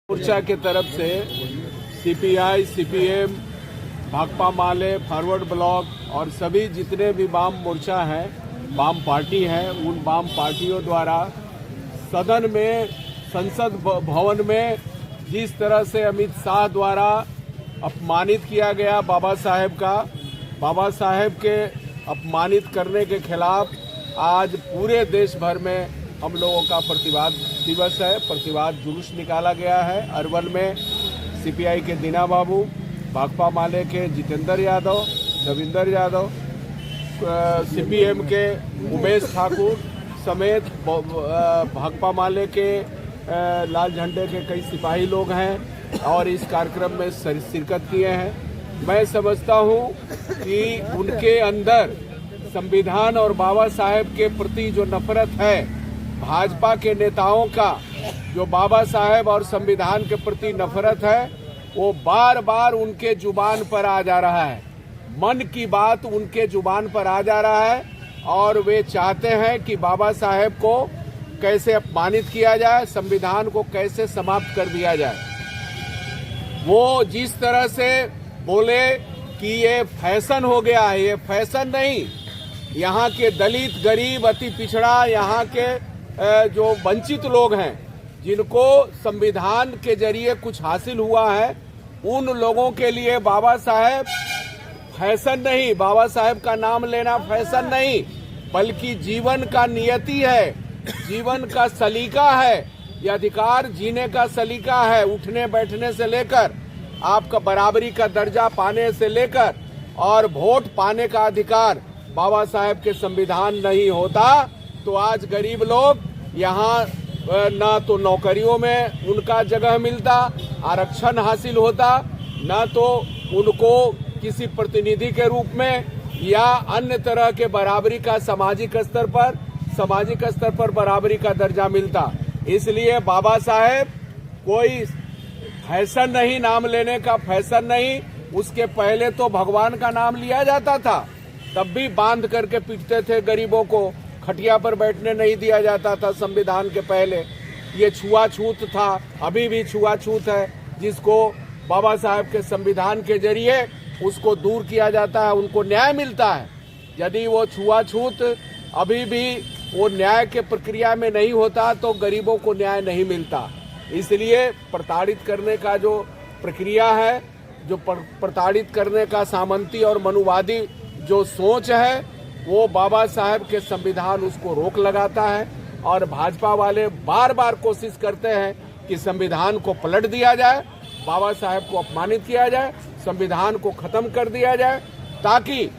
मोर्चा के तरफ से सीपीआई, सीपीएम, भाकपा माले, फॉरवर्ड ब्लॉक और सभी जितने भी वाम मोर्चा हैं, वाम पार्टी हैं, उन वाम पार्टियों द्वारा सदन में, संसद भवन में जिस तरह से अमित शाह द्वारा अपमानित किया गया बाबा साहेब के अपमानित करने के खिलाफ आज पूरे देश भर में हम लोगों का प्रतिवाद दिवस है। प्रतिवाद जुलूस निकाला गया है। अरवल में सीपीआई के दीना बाबू, भाकपा माले के जितेंद्र यादव, रविंदर यादव, सीपीएम के उमेश ठाकुर समेत भाकपा माले के लाल झंडे के कई सिपाही लोग हैं और इस कार्यक्रम में शिरकत किए हैं। मैं समझता हूं कि उनके अंदर संविधान और बाबा साहेब के प्रति जो नफरत है, भाजपा के नेताओं का जो बाबा साहेब और संविधान के प्रति नफरत है, वो बार बार उनके जुबान पर आ जा रहा है। मन की बात उनके जुबान पर आ जा रहा है और वे चाहते हैं कि बाबा साहेब को कैसे अपमानित किया जाए, संविधान को कैसे समाप्त कर दिया जाए। वो जिस तरह से बोले कि ये फैशन हो गया है, ये फैशन नहीं। यहाँ के दलित, गरीब, अति पिछड़ा, यहाँ के जो वंचित लोग हैं, जिनको संविधान के जरिए कुछ हासिल हुआ है, उन लोगों के लिए बाबा साहेब फैशन नहीं, बाबा साहेब का नाम लेना फैशन नहीं, बल्कि जीवन का नियति है, जीवन का सलीका है। यह अधिकार जीने का सलीका है। उठने बैठने से लेकर आपका बराबरी का दर्जा पाने से लेकर और वोट पाने का अधिकार बाबा साहेब के संविधान नहीं होता तो आज गरीब लोग यहाँ ना तो नौकरियों में उनका जगह मिलता, आरक्षण हासिल होता, ना तो उनको किसी प्रतिनिधि के रूप में या अन्य तरह के बराबरी का सामाजिक स्तर पर बराबरी का दर्जा मिलता। इसलिए बाबा साहेब कोई फैशन नहीं, नाम लेने का फैशन नहीं। उसके पहले तो भगवान का नाम लिया जाता था, तब भी बांध करके पीटते थे गरीबों को, खटिया पर बैठने नहीं दिया जाता था। संविधान के पहले ये छुआछूत था, अभी भी छुआछूत है, जिसको बाबा साहेब के संविधान के जरिए उसको दूर किया जाता है, उनको न्याय मिलता है। यदि वो छुआछूत अभी भी वो न्याय के प्रक्रिया में नहीं होता तो गरीबों को न्याय नहीं मिलता। इसलिए प्रताड़ित करने का जो प्रक्रिया है, जो प्रताड़ित करने का सामंती और मनुवादी जो सोच है, वो बाबा साहेब के संविधान उसको रोक लगाता है और भाजपा वाले बार बार कोशिश करते हैं कि संविधान को पलट दिया जाए, बाबा साहेब को अपमानित किया जाए, संविधान को खत्म कर दिया जाए, ताकि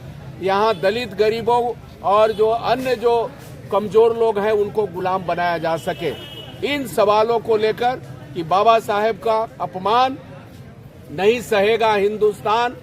यहाँ दलित, गरीबों और जो अन्य जो कमजोर लोग हैं उनको गुलाम बनाया जा सके। इन सवालों को लेकर कि बाबा साहेब का अपमान नहीं सहेगा हिंदुस्तान,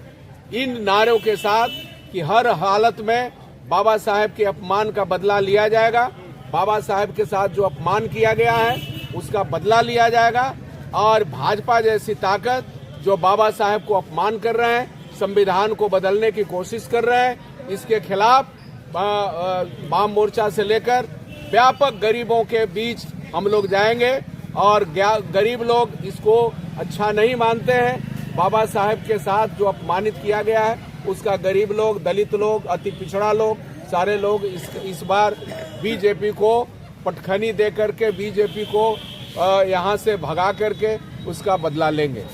इन नारों के साथ कि हर हालत में बाबा साहेब के अपमान का बदला लिया जाएगा, बाबा साहेब के साथ जो अपमान किया गया है उसका बदला लिया जाएगा और भाजपा जैसी ताकत जो बाबा साहेब को अपमान कर रहे हैं, संविधान को बदलने की कोशिश कर रहे हैं, इसके खिलाफ वाम मोर्चा से लेकर व्यापक गरीबों के बीच हम लोग जाएंगे और गरीब लोग इसको अच्छा नहीं मानते हैं। बाबा साहेब के साथ जो अपमानित किया गया है उसका गरीब लोग, दलित लोग, अति पिछड़ा लोग, सारे लोग इस बार बीजेपी को पटखनी दे करके, बीजेपी को यहाँ से भगा करके उसका बदला लेंगे।